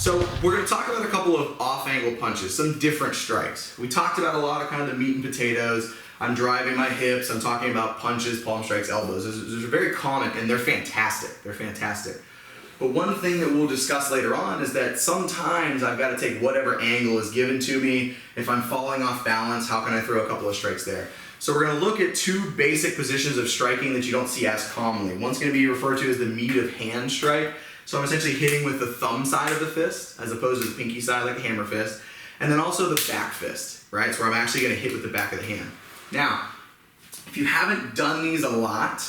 So we're going to talk about a couple of off-angle punches, some different strikes. We talked about a lot of kind of the meat and potatoes. I'm driving my hips. I'm talking about punches, palm strikes, elbows. Those are very common, and they're fantastic. They're fantastic. But one thing that we'll discuss later on is that sometimes I've got to take whatever angle is given to me. If I'm falling off balance, how can I throw a couple of strikes there? So we're going to look at two basic positions of striking that you don't see as commonly. One's going to be referred to as the meat of hand strike. So I'm essentially hitting with the thumb side of the fist as opposed to the pinky side like a hammer fist. And then also the back fist, right? So where I'm actually going to hit with the back of the hand. Now, if you haven't done these a lot,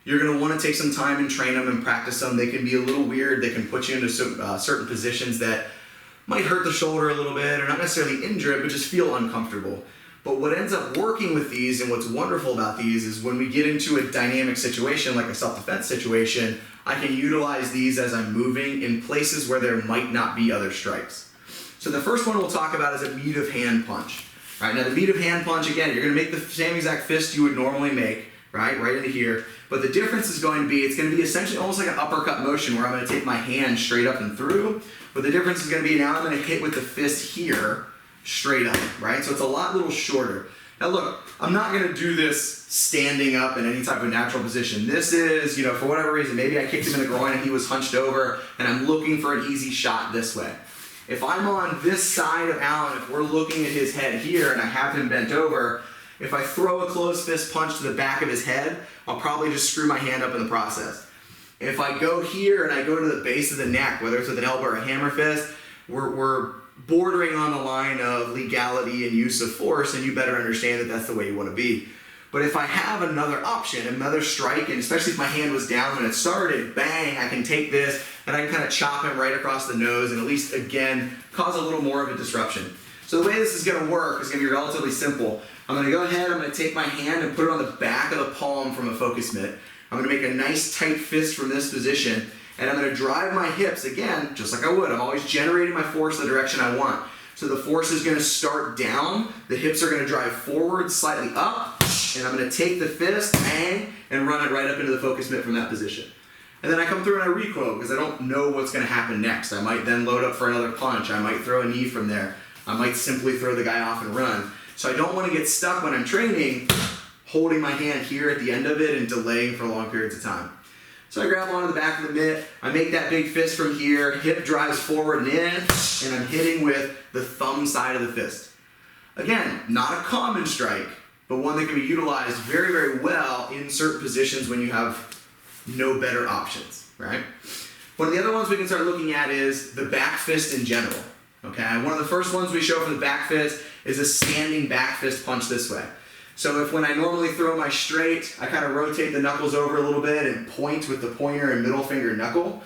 you're going to want to take some time and train them and practice them. They can be a little weird. They can put you into certain positions that might hurt the shoulder a little bit or not necessarily injure it, but just feel uncomfortable. But what ends up working with these and what's wonderful about these is when we get into a dynamic situation like a self-defense situation, I can utilize these as I'm moving in places where there might not be other strikes. So the first one we'll talk about is a meat of hand punch. Right, now the meat of hand punch, again, you're going to make the same exact fist you would normally make, right into here. But the difference is going to be, it's going to be essentially almost like an uppercut motion where I'm going to take my hand straight up and through. But the difference is going to be now I'm going to hit with the fist here, straight up, right? So it's a little shorter. Now look, I'm not going to do this standing up in any type of natural position. This is, for whatever reason, maybe I kicked him in the groin and he was hunched over and I'm looking for an easy shot this way. If I'm on this side of Alan, if we're looking at his head here and I have him bent over, if I throw a closed fist punch to the back of his head, I'll probably just screw my hand up in the process. If I go here and I go to the base of the neck, whether it's with an elbow or a hammer fist, we're bordering on the line of legality and use of force, and you better understand that that's the way you want to be. But if I have another option, another strike, and especially if my hand was down when it started, bang, I can take this and I can kind of chop him right across the nose and at least, again, cause a little more of a disruption. So the way this is going to work is going to be relatively simple. I'm going to go ahead, I'm going to take my hand and put it on the back of the palm from a focus mitt. I'm going to make a nice tight fist from this position, and I'm going to drive my hips, again, just like I would. I'm always generating my force the direction I want. So the force is going to start down, the hips are going to drive forward, slightly up, and I'm going to take the fist, bang, and run it right up into the focus mitt from that position. And then I come through and I recoil because I don't know what's going to happen next. I might then load up for another punch. I might throw a knee from there. I might simply throw the guy off and run. So I don't want to get stuck when I'm training holding my hand here at the end of it and delaying for long periods of time. So I grab onto the back of the mitt, I make that big fist from here, hip drives forward and in, and I'm hitting with the thumb side of the fist. Again, not a common strike, but one that can be utilized very, very well in certain positions when you have no better options, right? One of the other ones we can start looking at is the back fist in general, okay? One of the first ones we show from the back fist is a standing back fist punch this way. So if when I normally throw my straight, I kind of rotate the knuckles over a little bit and point with the pointer and middle finger knuckle.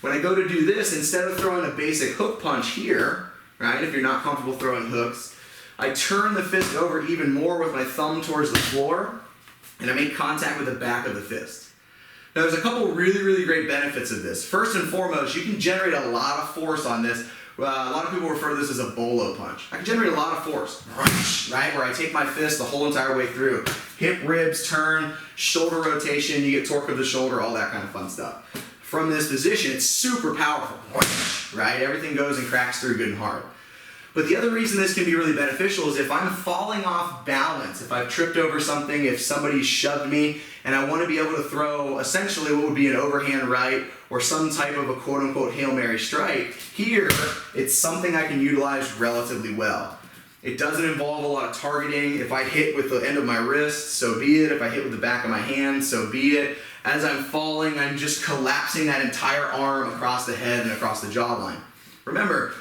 When I go to do this, instead of throwing a basic hook punch here, right, if you're not comfortable throwing hooks, I turn the fist over even more with my thumb towards the floor, and I make contact with the back of the fist. Now there's a couple really, really great benefits of this. First and foremost, you can generate a lot of force on this. A lot of people refer to this as a bolo punch. I can generate a lot of force, right? Where I take my fist the whole entire way through. Hip, ribs, turn, shoulder rotation, you get torque of the shoulder, all that kind of fun stuff. From this position, it's super powerful, right? Everything goes and cracks through good and hard. But the other reason this can be really beneficial is if I'm falling off balance, if I've tripped over something, if somebody shoved me, and I want to be able to throw essentially what would be an overhand right or some type of a quote-unquote Hail Mary strike, here it's something I can utilize relatively well. It doesn't involve a lot of targeting. If I hit with the end of my wrist, so be it. If I hit with the back of my hand, so be it. As I'm falling, I'm just collapsing that entire arm across the head and across the jawline. Remember,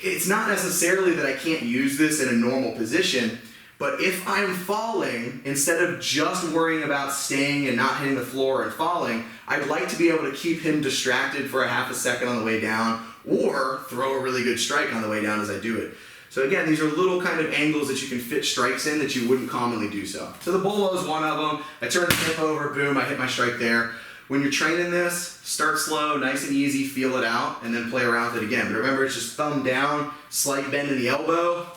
it's not necessarily that I can't use this in a normal position, but if I'm falling, instead of just worrying about staying and not hitting the floor and falling, I'd like to be able to keep him distracted for a half a second on the way down or throw a really good strike on the way down as I do it. So again, these are little kind of angles that you can fit strikes in that you wouldn't commonly do so. So the bolo is one of them. I turn the hip over, boom, I hit my strike there. When you're training this, start slow, nice and easy, feel it out, and then play around with it again. But remember, it's just thumb down, slight bend in the elbow,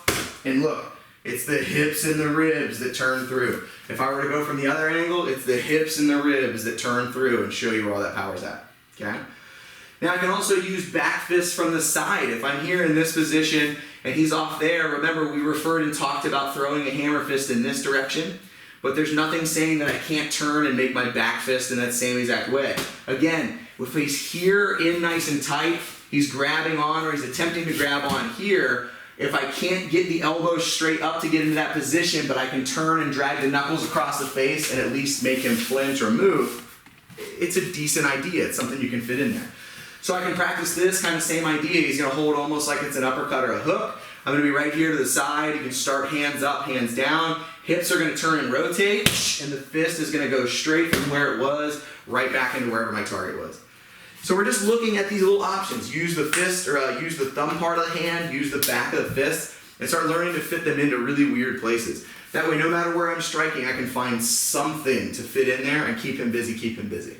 and look, it's the hips and the ribs that turn through. If I were to go from the other angle, it's the hips and the ribs that turn through and show you where all that power's at, okay? Now I can also use back fists from the side. If I'm here in this position and he's off there, remember we referred and talked about throwing a hammer fist in this direction, but there's nothing saying that I can't turn and make my back fist in that same exact way. Again, if he's here in nice and tight, he's grabbing on or he's attempting to grab on here, if I can't get the elbows straight up to get into that position, but I can turn and drag the knuckles across the face and at least make him flinch or move, it's a decent idea. It's something you can fit in there. So I can practice this kind of same idea. He's going to hold almost like it's an uppercut or a hook. I'm going to be right here to the side. You can start hands up, hands down. Hips are going to turn and rotate, and the fist is going to go straight from where it was right back into wherever my target was. So we're just looking at these little options. Use the fist, or use the thumb part of the hand, use the back of the fist, and start learning to fit them into really weird places. That way, no matter where I'm striking, I can find something to fit in there and keep him busy, keep him busy.